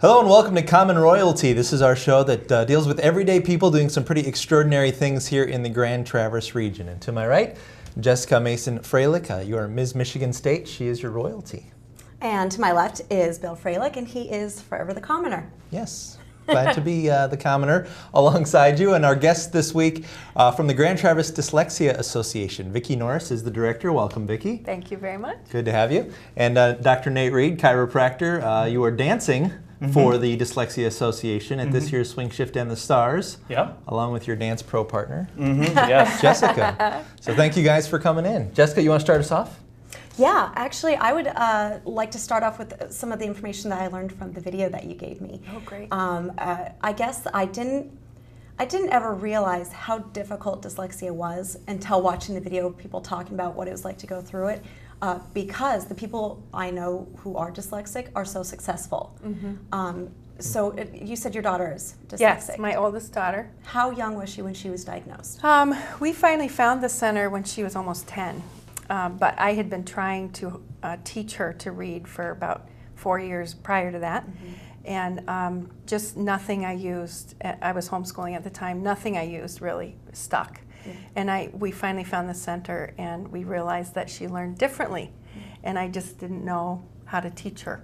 Hello and welcome to Common Royalty. This is our show that deals with everyday people doing some pretty extraordinary things here in the Grand Traverse region. And to my right, Jessica Mason Freilich. You are Ms. Michigan State. She is your royalty. And to my left is Bill Freilich, and he is forever the commoner. Yes. Glad to be the commoner alongside you. And our guest this week from the Grand Traverse Dyslexia Association, Vicki Norris is the director. Welcome, Vicki. Thank you very much. Good to have you. And Dr. Nate Reed, chiropractor. You are dancing for the Dyslexia Association at this year's Swing Shift and the Stars, along with your dance pro partner, Yes. Jessica. So thank you guys for coming in. Jessica, you want to start us off? Yeah, actually, I would like to start off with some of the information that I learned from the video that you gave me. Oh, great. I guess I didn't ever realize how difficult dyslexia was until watching the video, people talking about what it was like to go through it, because the people I know who are dyslexic are so successful. So you said your daughter is dyslexic. Yes, my oldest daughter. How young was she when she was diagnosed? We finally found the center when she was almost 10. But I had been trying to teach her to read for about 4 years prior to that. And just nothing I used, I was homeschooling at the time, nothing I used really stuck. And we finally found the center, and we realized that she learned differently. And I just didn't know how to teach her,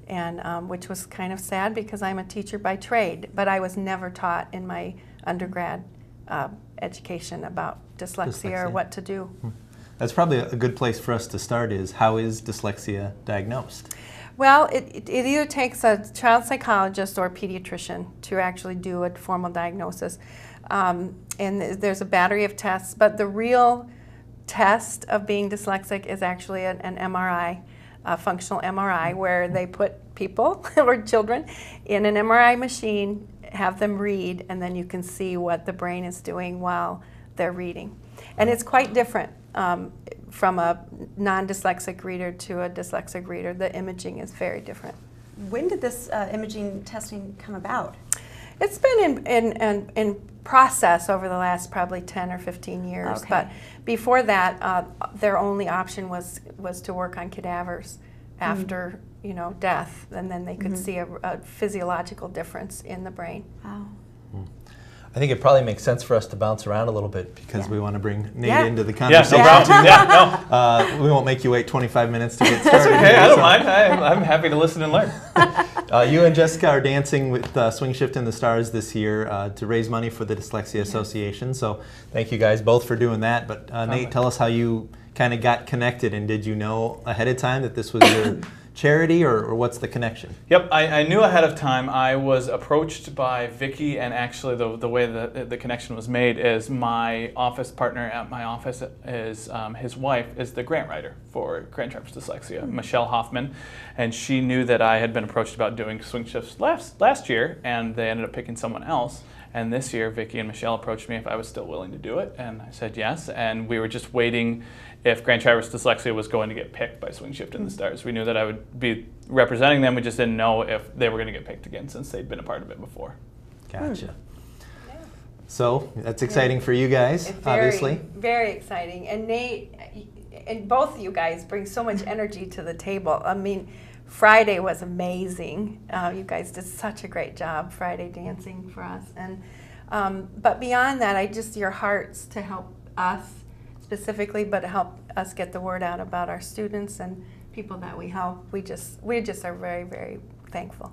and which was kind of sad because I'm a teacher by trade, but I was never taught in my undergrad education about dyslexia or what to do. That's probably a good place for us to start is, how is dyslexia diagnosed? Well, it either takes a child psychologist or a pediatrician to actually do a formal diagnosis. And there's a battery of tests, but the real test of being dyslexic is actually an MRI, a functional MRI, where they put people or children in an MRI machine, have them read, and then you can see what the brain is doing while they're reading. And it's quite different from a non-dyslexic reader to a dyslexic reader. The imaging is very different. When did this imaging testing come about? It's been in process over the last probably 10 or 15 years. Okay. But before that, their only option was to work on cadavers after death, and then they could see a physiological difference in the brain. Wow. I think it probably makes sense for us to bounce around a little bit because we want to bring Nate into the Yeah, conversation. We won't make you wait 25 minutes to get started. Okay, I don't mind. I'm happy to listen and learn. You and Jessica are dancing with Swing Shift and the Stars this year to raise money for the Dyslexia Association. So thank you guys both for doing that. But Nate, tell us how you kind of got connected, and did you know ahead of time that this was your charity, or what's the connection? Yep, I knew ahead of time. I was approached by Vicki, and actually the way the connection was made is my office partner at my office is his wife is the grant writer for Grand Traverse Dyslexia, Michelle Hoffman, and she knew that I had been approached about doing swing shifts last year, and they ended up picking someone else. And this year, Vicki and Michelle approached me if I was still willing to do it, and I said yes. And we were just waiting if Grand Traverse Dyslexia was going to get picked by Swing Shift and the Stars. We knew that I would be representing them. We just didn't know if they were going to get picked again since they'd been a part of it before. Gotcha. So that's exciting for you guys, obviously. Very exciting. And Nate, and both of you guys bring so much energy to the table. I mean, Friday was amazing. You guys did such a great job Friday dancing for us. And but beyond that, your hearts to help us specifically, but help us get the word out about our students and people that we help. We just are very, very thankful.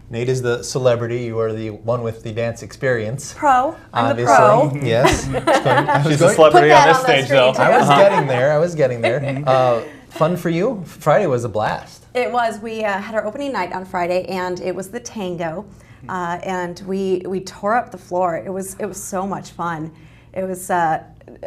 Nate is the celebrity. You are the one with the dance experience. Pro. I'm the obviously. pro. Yes. She's a celebrity on this stage, though. I was getting there. Fun for you? Friday was a blast. It was. We had our opening night on Friday, and it was the tango, and we tore up the floor. It was so much fun. It was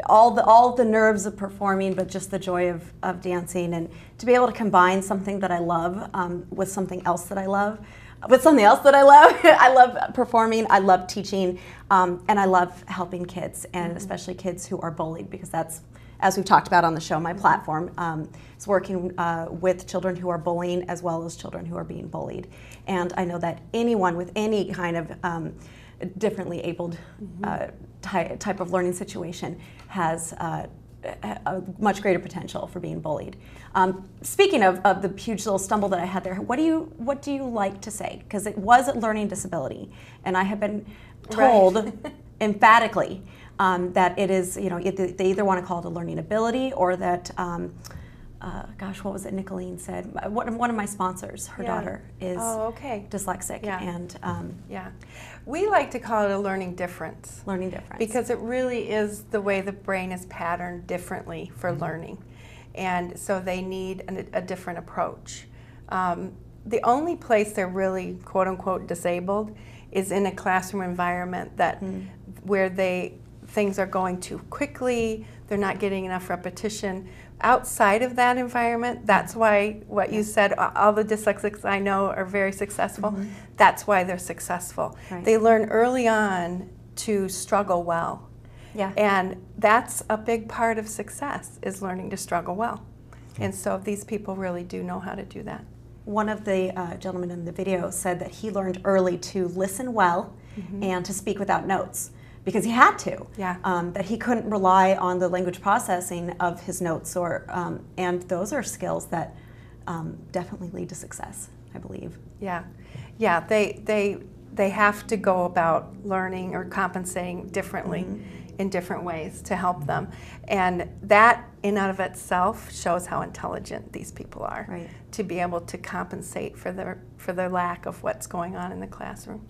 all the nerves of performing, but just the joy of dancing, and to be able to combine something that I love with something else that I love. I love performing, I love teaching, and I love helping kids, and especially kids who are bullied, because that's, as we've talked about on the show, my platform is working with children who are bullying as well as children who are being bullied. And I know that anyone with any kind of differently abled type of learning situation has a much greater potential for being bullied. Speaking of the huge little stumble that I had there, what do you like to say? Because it was a learning disability, and I have been told emphatically that it is, they either want to call it a learning ability or that, gosh, what was it Nicolene said? One of my sponsors, her daughter, is dyslexic. Yeah. And we like to call it a learning difference. Learning difference. Because it really is the way the brain is patterned differently for learning. And so they need a different approach. The only place they're really, quote unquote, disabled is in a classroom environment that where things are going too quickly, they're not getting enough repetition. Outside of that environment, that's why what you said, all the dyslexics I know are very successful. That's why they're successful. Right. They learn early on to struggle well. Yeah. And that's a big part of success, is learning to struggle well. And so these people really do know how to do that. One of the gentlemen in the video said that he learned early to listen well and to speak without notes, because he had to. Yeah. That he couldn't rely on the language processing of his notes, and those are skills that definitely lead to success, I believe. Yeah. Yeah, they have to go about learning or compensating differently in different ways to help them. And that in and of itself shows how intelligent these people are, Right. to be able to compensate for their lack of what's going on in the classroom.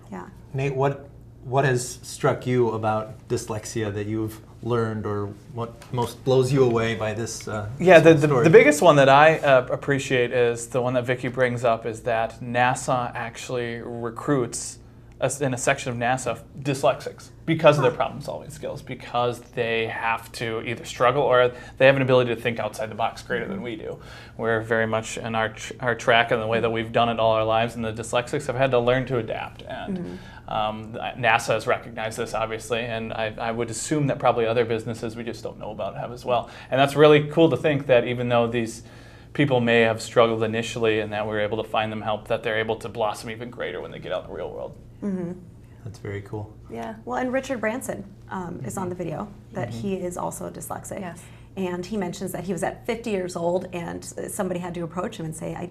Yeah. Nate, what has struck you about dyslexia that you've learned, or what most blows you away by this story? The biggest one that I appreciate is the one that Vicki brings up, is that NASA actually recruits in a section of NASA dyslexics because of their problem-solving skills, because they have to either struggle or they have an ability to think outside the box greater than we do. We're very much in our track and the way that we've done it all our lives, and the dyslexics have had to learn to adapt. And NASA has recognized this, obviously, and I would assume that probably other businesses we just don't know about have as well. And that's really cool to think that even though these people may have struggled initially and that we're able to find them help, that they're able to blossom even greater when they get out in the real world. That's very cool. Yeah. Well, and Richard Branson is on the video, that he is also dyslexic. Yes. And he mentions that he was at 50 years old and somebody had to approach him and say,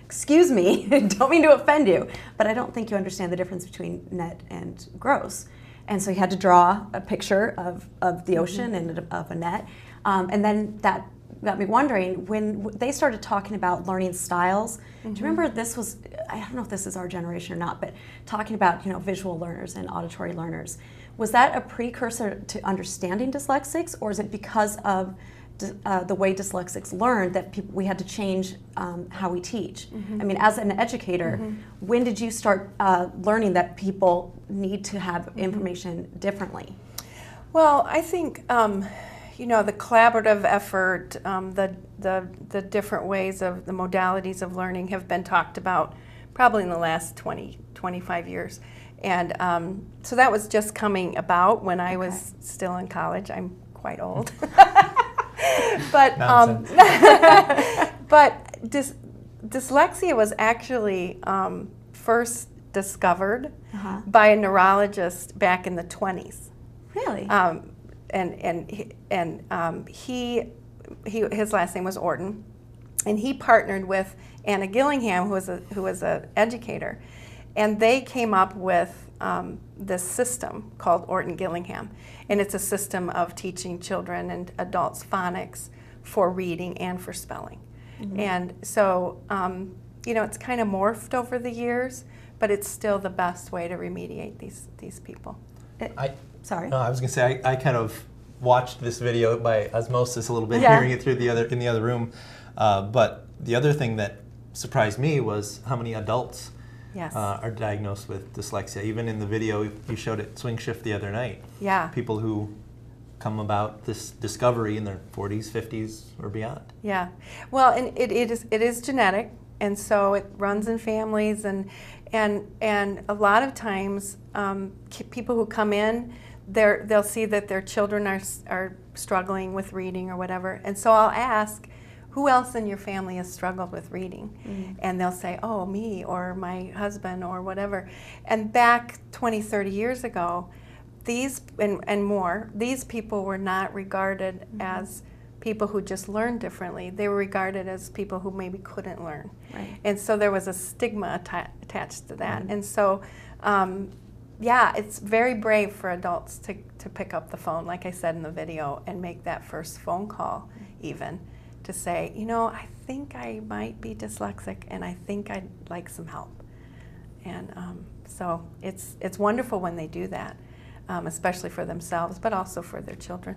excuse me, don't mean to offend you, but I don't think you understand the difference between net and gross. And so he had to draw a picture of the ocean and of a net. And then that got me wondering, when they started talking about learning styles, do you remember this was, I don't know if this is our generation or not, but talking about we learners and auditory learners. Was that a precursor to understanding dyslexics, or is it because of the way dyslexics learned that we had to change how we teach? I mean, as an educator, when did you start learning that people need to have information differently? Well, I think the collaborative effort, the different ways of the modalities of learning have been talked about probably in the last 20, 25 years. And so that was just coming about when I was still in college. I'm quite old. But dyslexia was actually first discovered by a neurologist back in the 20s. Really? His last name was Orton, and he partnered with Anna Gillingham, who was an educator, and they came up with this system called Orton Gillingham, and it's a system of teaching children and adults phonics for reading and for spelling. And so it's kind of morphed over the years, but it's still the best way to remediate these people. Sorry. No, I was going to say I kind of watched this video by osmosis a little bit, Yeah. hearing it through in the other room. But the other thing that surprised me was how many adults Yes. are diagnosed with dyslexia. Even in the video you showed at Swing Shift the other night. Yeah. People who come about this discovery in their 40s, 50s, or beyond. Yeah. Well, and it is genetic, and so it runs in families, and a lot of times people who come in, they'll see that their children are struggling with reading or whatever, and so I'll ask, who else in your family has struggled with reading? And they'll say, oh, me or my husband or whatever. And back 20, 30 years ago, these and more, these people were not regarded as people who just learned differently. They were regarded as people who maybe couldn't learn. Right. And so there was a stigma attached to that. And so, yeah, it's very brave for adults to pick up the phone, like I said in the video, and make that first phone call even to say, you know, I think I might be dyslexic and I think I'd like some help. And so it's wonderful when they do that, especially for themselves, but also for their children.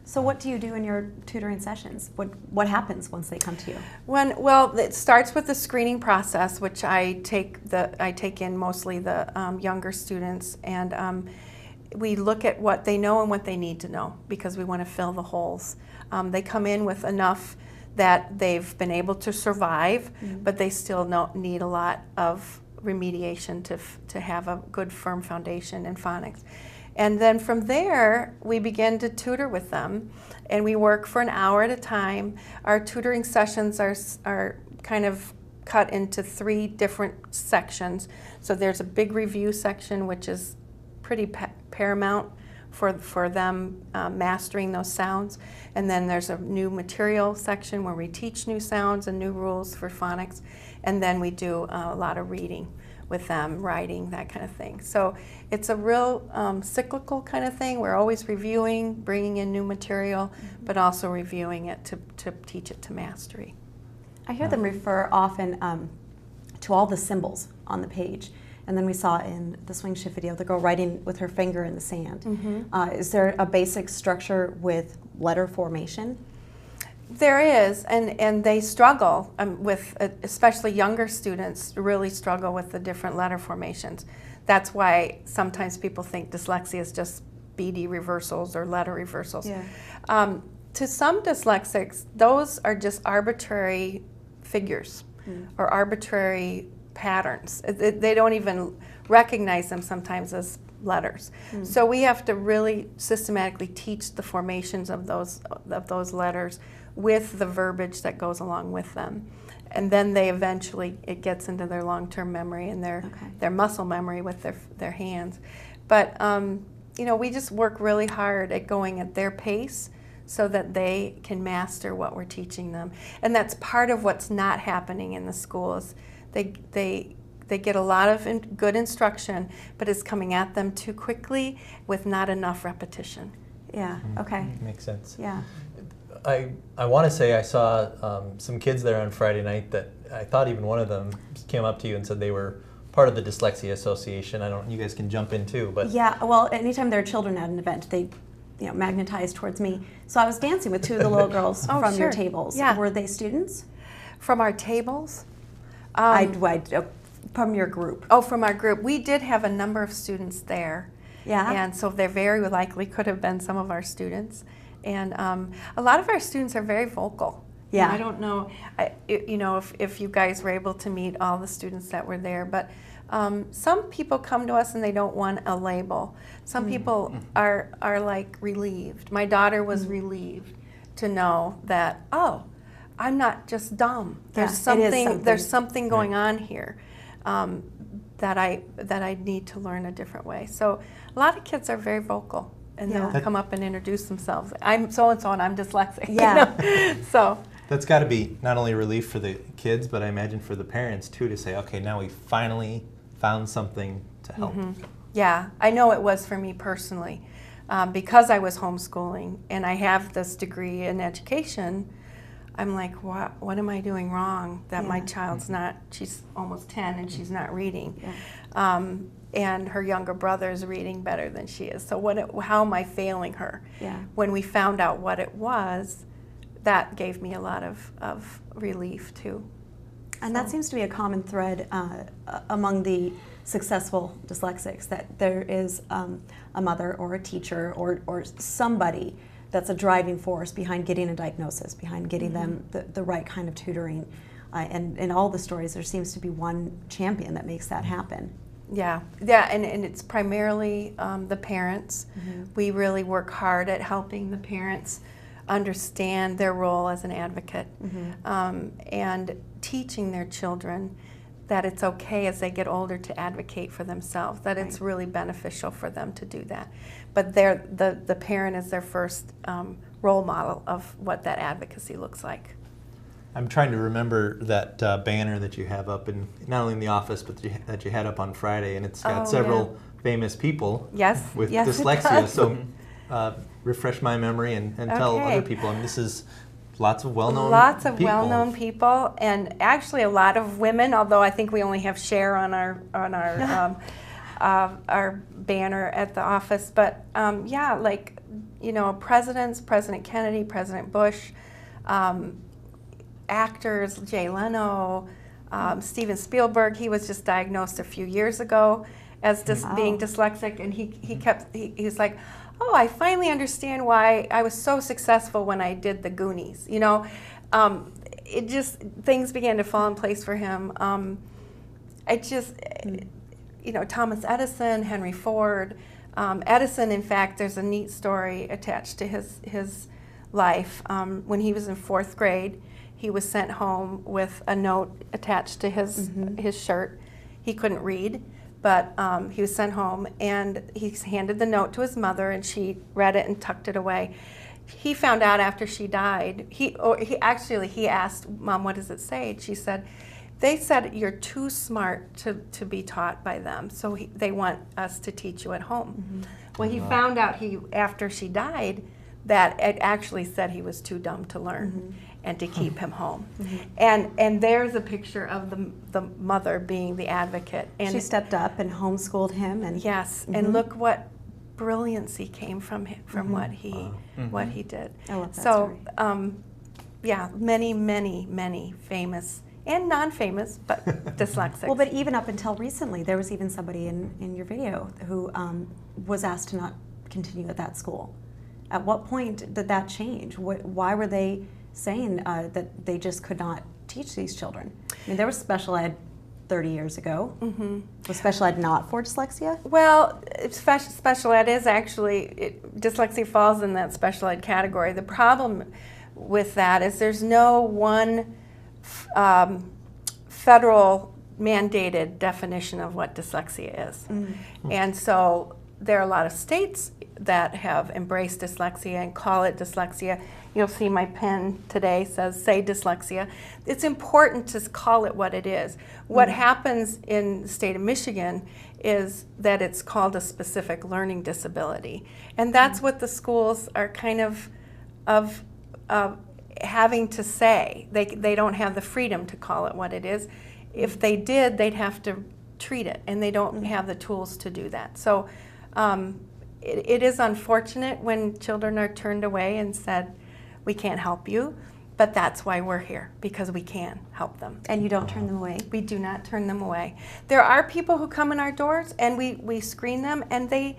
So what do you do in your tutoring sessions? What happens once they come to you? Well, it starts with the screening process, which I take in mostly the younger students, and we look at what they know and what they need to know because we want to fill the holes. They come in with enough that they've been able to survive, but they still need a lot of remediation to have a good firm foundation in phonics. And then from there, we begin to tutor with them, and we work for an hour at a time. Our tutoring sessions are kind of cut into 3 different sections. So there's a big review section, which is pretty paramount for them mastering those sounds. And then there's a new material section where we teach new sounds and new rules for phonics. And then we do a lot of reading with them, writing, that kind of thing. So it's a real cyclical kind of thing. We're always reviewing, bringing in new material, but also reviewing it to teach it to mastery. I hear them refer often to all the symbols on the page. And then we saw in the swing shift video the girl writing with her finger in the sand. Is there a basic structure with letter formation? There is, and they struggle with, especially younger students, really struggle with the different letter formations. That's why sometimes people think dyslexia is just BD reversals or letter reversals. Yeah. To some dyslexics, those are just arbitrary figures or arbitrary patterns. They don't even recognize them sometimes as letters. So we have to really systematically teach the formations of those letters with the verbiage that goes along with them. And then they eventually, it gets into their long-term memory and their muscle memory with their hands. But you know, we just work really hard at going at their pace so that they can master what we're teaching them. And that's part of what's not happening in the schools. They get a lot of good instruction, but it's coming at them too quickly with not enough repetition. Yeah, okay. Makes sense. Yeah. I want to say I saw some kids there on Friday night that I thought even one of them came up to you and said they were part of the Dyslexia Association. I don't. You guys can jump in too, but yeah. Well, anytime there are children at an event, they, magnetize towards me. So I was dancing with 2 of the little girls from your tables. Yeah. Were they students? From our tables? From your group. Oh, from our group. We did have a number of students there. Yeah. And so they very likely could have been some of our students. And a lot of our students are very vocal. Yeah. And I don't know, if you guys were able to meet all the students that were there, but some people come to us and they don't want a label. Some people are like relieved. My daughter was relieved to know that, oh, I'm not just dumb. There's something going on here that I need to learn a different way. So a lot of kids are very vocal. And they'll come up and introduce themselves. I'm so-and-so and I'm dyslexic. Yeah. So that's got to be not only relief for the kids, but I imagine for the parents too, to say, okay, now we finally found something to help. Yeah, I know it was for me personally. Because I was homeschooling and I have this degree in education, I'm like, what am I doing wrong that my child's not, she's almost 10 and she's not reading. Yeah. And her younger brother is reading better than she is. So how am I failing her? Yeah. When we found out what it was, that gave me a lot of relief too. And that seems to be a common thread among the successful dyslexics, that there is a mother or a teacher or somebody that's a driving force behind getting a diagnosis, behind getting them the right kind of tutoring. And in all the stories, there seems to be one champion that makes that happen. Yeah, and it's primarily the parents. We really work hard at helping the parents understand their role as an advocate and teaching their children that it's okay as they get older to advocate for themselves, that it's really beneficial for them to do that. But the parent is their first role model of what that advocacy looks like. I'm trying to remember that banner that you have up in, not only in the office, but that you had up on Friday, and it's got several famous people with dyslexia. So refresh my memory and tell other people. I mean, this is lots of well-known people, and actually a lot of women. Although I think we only have Cher on our banner at the office. But yeah, like presidents, President Kennedy, President Bush, actors, Jay Leno, Steven Spielberg. He was just diagnosed a few years ago as being dyslexic, and he was like, oh, I finally understand why I was so successful when I did the Goonies. It just, things began to fall in place for him. Thomas Edison, Henry Ford. Edison, in fact, there's a neat story attached to his life. When he was in 4th grade, he was sent home with a note attached to his shirt. He couldn't read, but he was sent home, and he handed the note to his mother, and she read it and tucked it away. He found out after she died. He asked, Mom, what does it say? And she said, they said you're too smart to be taught by them, so they want us to teach you at home. Well, he found out after she died that it actually said he was too dumb to learn and to keep him home. And there's a picture of the mother being the advocate. And she stepped up and homeschooled him. And yes, and look what brilliancy came from what he did. I love that story. So, yeah, many famous and non-famous, but dyslexics. Well, but even up until recently, there was even somebody in your video who was asked to not continue at that school. At what point did that change? Why were they saying that they just could not teach these children? I mean, there was special ed 30 years ago. Was special ed not for dyslexia? Well, special ed is actually, dyslexia falls in that special ed category. The problem with that is there's no one federal mandated definition of what dyslexia is. And so there are a lot of states that have embraced dyslexia and call it dyslexia. You'll see my pen today says, say dyslexia. It's important to call it what it is. What happens in the state of Michigan is that it's called a specific learning disability. And that's what the schools are kind of having to say. They don't have the freedom to call it what it is. If they did, they'd have to treat it, and they don't have the tools to do that. So it is unfortunate when children are turned away and said, we can't help you, but that's why we're here, because we can help them. And you don't turn them away? We do not turn them away. There are people who come in our doors, and we screen them, and they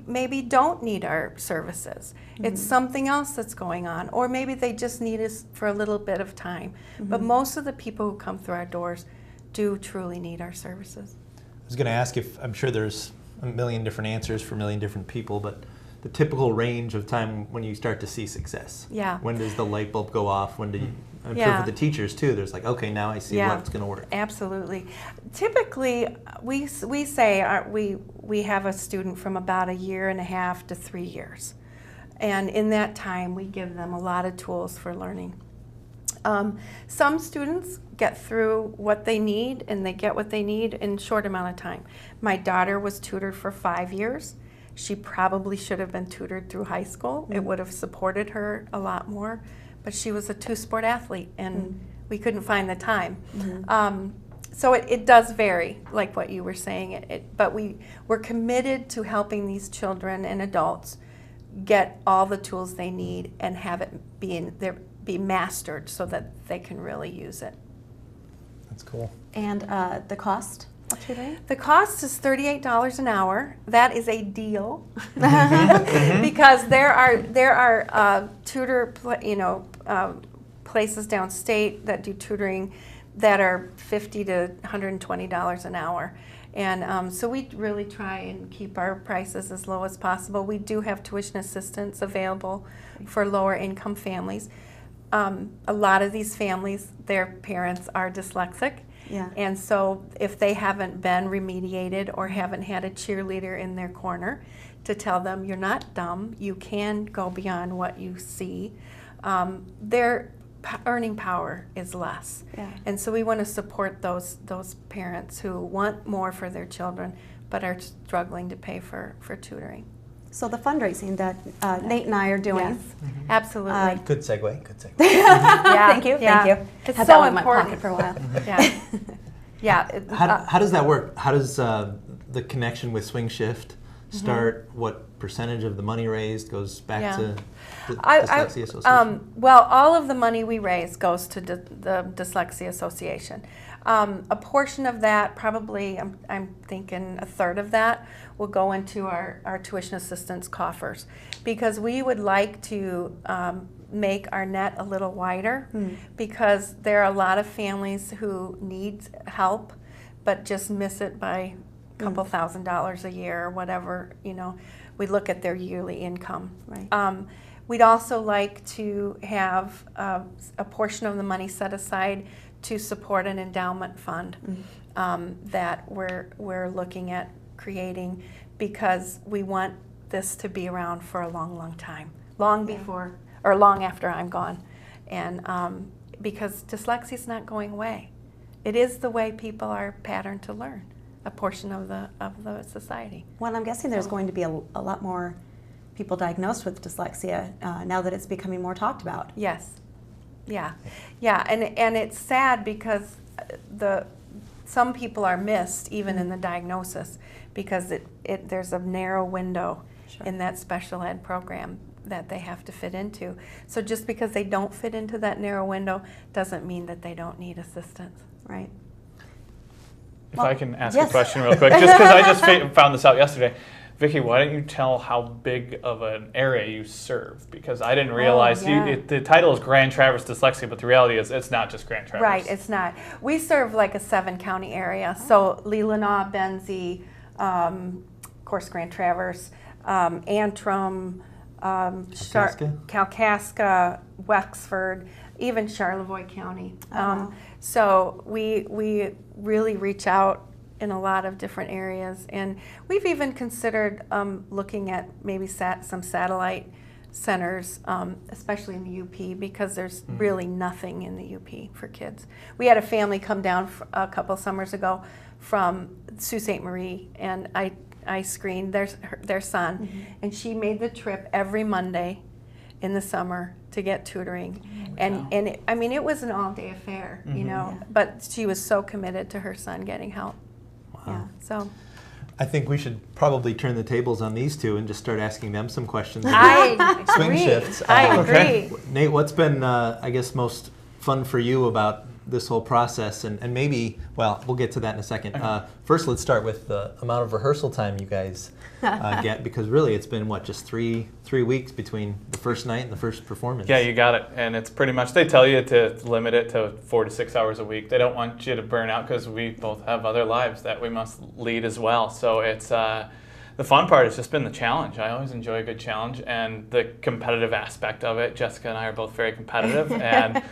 maybe don't need our services. It's something else that's going on, or maybe they just need us for a little bit of time. But most of the people who come through our doors do truly need our services. I was going to ask if, I'm sure there's a million different answers for a million different people, but the typical range of time when you start to see success. Yeah. When does the light bulb go off? When do you, I'm sure for the teachers too, there's like, okay, now I see what's going to work. Absolutely. Typically, we say we have a student from about 1.5 years to 3 years. And in that time, we give them a lot of tools for learning. Some students get through what they need, and they get what they need in a short amount of time. My daughter was tutored for 5 years. She probably should have been tutored through high school. It would have supported her a lot more, but she was a 2-sport athlete, and we couldn't find the time. So it does vary, like what you were saying, but we're committed to helping these children and adults get all the tools they need and have it be mastered so that they can really use it. That's cool. And the cost? The cost is $38 an hour. That is a deal because there are tutor places downstate that do tutoring that are $50 to $120 an hour. And so we really try and keep our prices as low as possible. We do have tuition assistance available for lower income families. A lot of these families, their parents are dyslexic, Yeah. And so if they haven't been remediated or haven't had a cheerleader in their corner to tell them you're not dumb, you can go beyond what you see, their earning power is less. Yeah. And so we want to support those parents who want more for their children but are struggling to pay for tutoring. So the fundraising that Nate and I are doing. Yes, absolutely. Good segue. Good segue. Yeah, Thank you. yeah. Thank you. It's Had so that in my important. pocket for a while. Yeah, yeah. How does that work? How does the connection with Swing Shift start? What percentage of the money raised goes back Yeah. to the Dyslexia Association? Well, all of the money we raise goes to the Dyslexia Association. A portion of that, probably, I'm thinking a third of that, will go into our tuition assistance coffers, because we would like to make our net a little wider, because there are a lot of families who need help but just miss it by a couple $1,000s a year or whatever, we look at their yearly income. Right. We'd also like to have a portion of the money set aside to support an endowment fund that we're looking at creating, because we want this to be around for a long, long time, long before or long after I'm gone, and because dyslexia is not going away. It is the way people are patterned to learn, a portion of the society. Well, I'm guessing there's going to be a lot more people diagnosed with dyslexia now that it's becoming more talked about. Yes, yeah, and it's sad because some people are missed even in the diagnosis, because there's a narrow window in that special ed program that they have to fit into. So just because they don't fit into that narrow window doesn't mean that they don't need assistance. Right. If I can ask yes. a question real quick, just because I just found this out yesterday. Vicki, why don't you tell how big of an area you serve? Because I didn't realize the title is Grand Traverse Dyslexia, but the reality is it's not just Grand Traverse. Right, it's not. We serve like a 7-county area, so Leelanau, Benzie, of course Grand Traverse, Antrim, Kalkaska, Wexford, even Charlevoix County. So we really reach out in a lot of different areas, and we've even considered looking at maybe some satellite centers, especially in the UP, because there's really nothing in the UP for kids. We had a family come down a couple summers ago from Sault Ste. Marie, and I screened their son, and she made the trip every Monday in the summer to get tutoring. And it was an all-day affair, but she was so committed to her son getting help. Yeah, so I think we should probably turn the tables on these two and just start asking them some questions. I Swing agree. shifts. I agree. Nate, what's been, I guess, most fun for you about this whole process? And maybe, well, we'll get to that in a second. First, let's start with the amount of rehearsal time you guys get, because really it's been, what, just three weeks between the first night and the first performance? Yeah, you got it. And it's pretty much, they tell you to limit it to 4 to 6 hours a week. They don't want you to burn out, because we both have other lives that we must lead as well. So it's the fun part has just been the challenge. I always enjoy a good challenge, and the competitive aspect of it. Jessica and I are both very competitive, and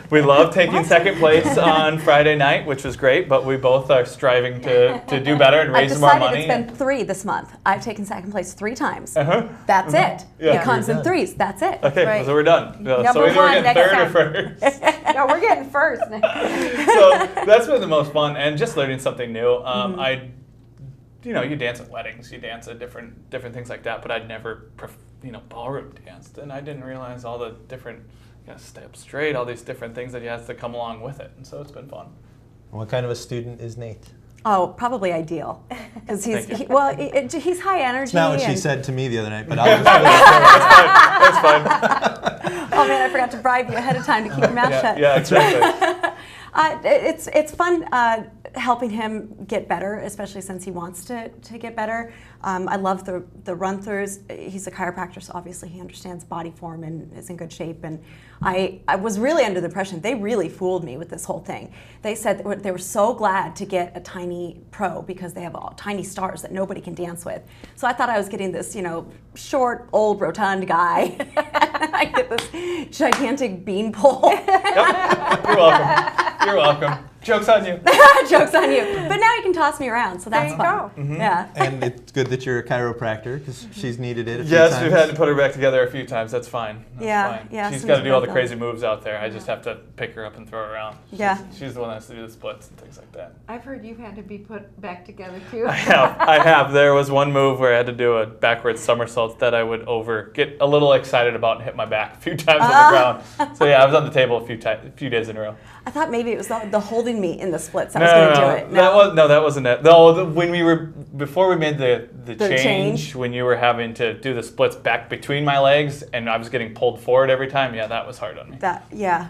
we love taking second place on Friday night, which was great, but we both are striving to do better and raise more money. I've decided it's been 3 this month. I've taken second place 3 times. That's it. Yeah. It comes in 3s. That's it. Okay, Right. so we're done. So Number either we're one getting next third or first. No, we're getting first. So that's been the most fun, and just learning something new. You dance at weddings, you dance at different things like that, but I'd never, ballroom danced, and I didn't realize all the different, step straight, all these different things that he has to come along with it, and so it's been fun. What kind of a student is Nate? Oh, probably ideal, because he's Thank you. he's high energy. It's not what she and- said to me the other night, but I'll just That's fine. Oh man, I forgot to bribe you ahead of time to keep your mouth shut. Yeah, exactly. It's fun helping him get better, especially since he wants to get better. I love the run-throughs. He's a chiropractor, so obviously he understands body form and is in good shape. And I was really under the impression, they really fooled me with this whole thing. They said that they were so glad to get a tiny pro because they have tiny stars that nobody can dance with. So I thought I was getting this, short, old, rotund guy. I get this gigantic beanpole. Yep. You're welcome. You're welcome. Joke's on you. Joke's on you. But now you can toss me around, so that's There you fun. go. Mm-hmm. Yeah. And it's good that you're a chiropractor because she's needed it a few Yes, times. we've had to put her back together a few times. That's fine. That's Yeah, fine. yeah, She's so got to it's do all the both crazy moves out there. I just have to pick her up and throw her around. Yeah. She's the one that has to do the splits and things like that. I've heard you've had to be put back together too. I have. There was one move where I had to do a backwards somersault that I would get a little excited about and hit my back a few times on the ground. So yeah, I was on the table a few days in a row. I thought maybe it was the holding me in the splits that was going to do it. That wasn't it. No, when before we made the change, when you were having to do the splits back between my legs, and I was getting pulled forward every time. Yeah, that was hard on me. Yeah.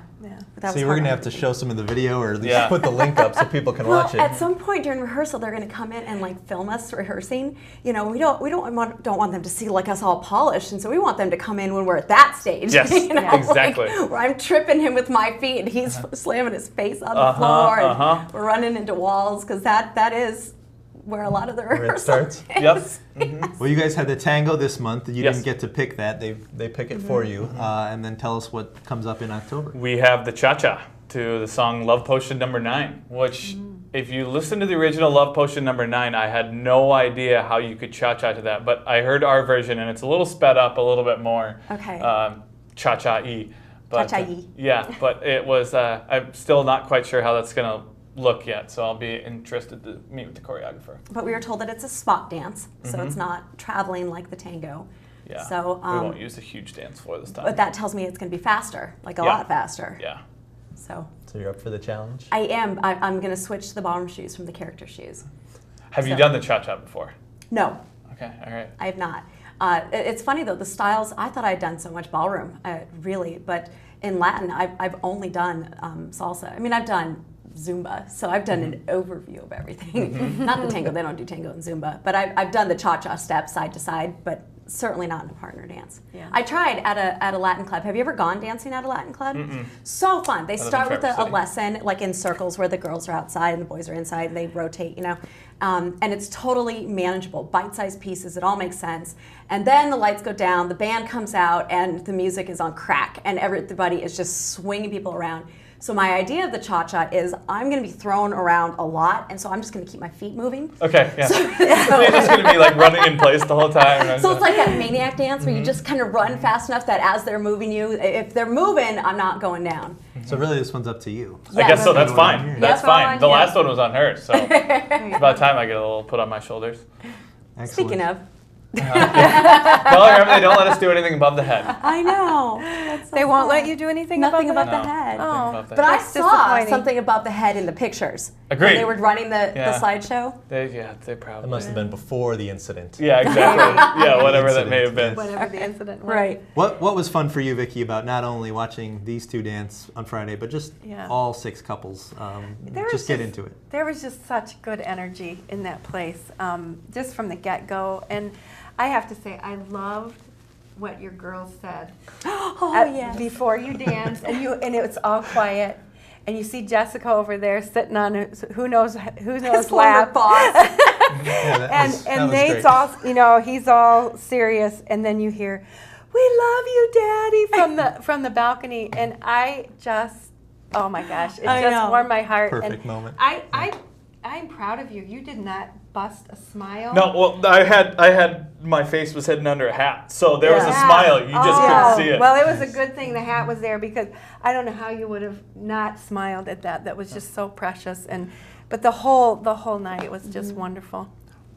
So we're going to have to show some of the video, or at least put the link up so people can Well, watch it. at some point during rehearsal, they're going to come in and like film us rehearsing. You know, we don't want them to see like us all polished, and so we want them to come in when we're at that stage. Yes, you know, exactly. Like, where I'm tripping him with my feet, and he's slamming his face on the floor, and we're running into walls because that is where a lot of the rehearsal starts. is. Yep. Well, you guys had the tango this month. You Yes. didn't get to pick that. They pick it for you. And then tell us what comes up in October. We have the cha-cha to the song Love Potion No. 9, which if you listen to the original Love Potion No. 9, I had no idea how you could cha-cha to that. But I heard our version, and it's a little sped up a little bit more. Okay. Cha-cha-y. But, Cha-cha-y. yeah, but it was, I'm still not quite sure how that's going to look yet, so I'll be interested to meet with the choreographer. But we were told that it's a spot dance, so it's not traveling like the tango. Yeah, So, we won't use a huge dance floor this time. But that tells me it's going to be faster, like a lot faster. Yeah. So So you're up for the challenge? I am. I'm going to switch to the ballroom shoes from the character shoes. Have you done the cha-cha before? No, Okay, all right. I have not. It's funny though, the styles, I thought I'd done so much ballroom, really, but in Latin, I've only done salsa. I mean, I've done Zumba, so I've done an overview of everything. Not the tango, they don't do tango and Zumba, but I've done the cha-cha step side to side, but certainly not in a partner dance. Yeah. I tried at a Latin club. Have you ever gone dancing at a Latin club? So fun. They live in start with Traverse a City. lesson, like in circles where the girls are outside and the boys are inside, and they rotate, you know. And it's totally manageable, bite-sized pieces, it all makes sense. And then the lights go down, the band comes out, and the music is on crack, and everybody is just swinging people around. So my idea of the cha-cha is I'm going to be thrown around a lot, and so I'm just going to keep my feet moving. Okay, yeah. So, You're just going to be like running in place the whole time. so it's like that maniac dance where you just kind of run fast enough that as they're moving you, if they're moving, I'm not going down. So really, this one's up to you. I guess so, that's Yeah. fine. That's Yeah. fine. The Yeah. last one was on her, so it's about time I get a little put on my shoulders. Excellent. Speaking of, Well, remember, they don't let us do anything above the head. I know. That's so They won't fun. let you do anything Nothing about above that? the head. Oh. Above the But head. I That's saw disappointing. something above the head in the pictures. Agreed. When they were running the Yeah. slideshow. They probably. That must have been before the incident. Yeah, exactly. Yeah, whatever that may have been. Whatever the incident was. Right. What was fun for you, Vicki, about not only watching these two dance on Friday, but just Yeah. all 6 couples? There was Just get into it. There was just such good energy in that place, just from the get-go. And I have to say, I loved what your girls said Oh, yeah. before you danced, and it was all quiet. And you see Jessica over there sitting on who knows His former lap. boss. Yeah, that And was and great. Nate's all, he's all serious, and then you hear, "We love you, Daddy," from the balcony, and I just, oh my gosh, it I just know. warmed my heart. Perfect and moment. I'm proud of you. You did not bust a smile. No, well, I had my face was hidden under a hat, so there was a Yeah. smile. You just couldn't see it. Well, it was a good thing the hat was there, because I don't know how you would have not smiled at that. That was just so precious, but the whole night was just wonderful.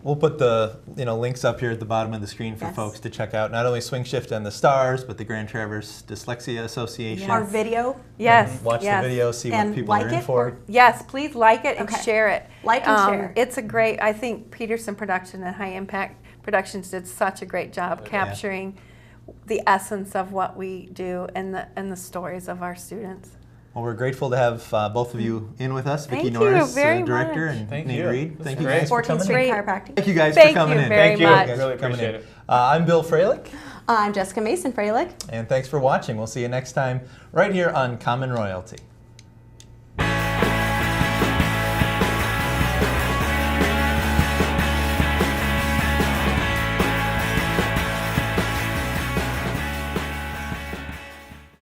We'll put the links up here at the bottom of the screen for Yes. folks to check out not only Swing Shift and the Stars, but the Grand Traverse Dyslexia Association. Our video. Yes. Watch yes. the video, see And what people like are in it, for. or- Yes, please like it and Okay. share it. Like and share. It's a great, I think Peterson Production and High Impact Productions did such a great job capturing the essence of what we do and the stories of our students. Well, we're grateful to have both of you in with us, Vicki Thank you Norris, very director, much. and Thank Nate you. Reed. This Thank is you great. guys for 14th coming Street in. Chiropractic. Thank you guys Thank for coming you in. very Thank you. much. Really Coming appreciate in. it. I'm Bill Freilich, I'm Jessica Mason Freilich. and thanks for watching. We'll see you next time right here on Common Royalty.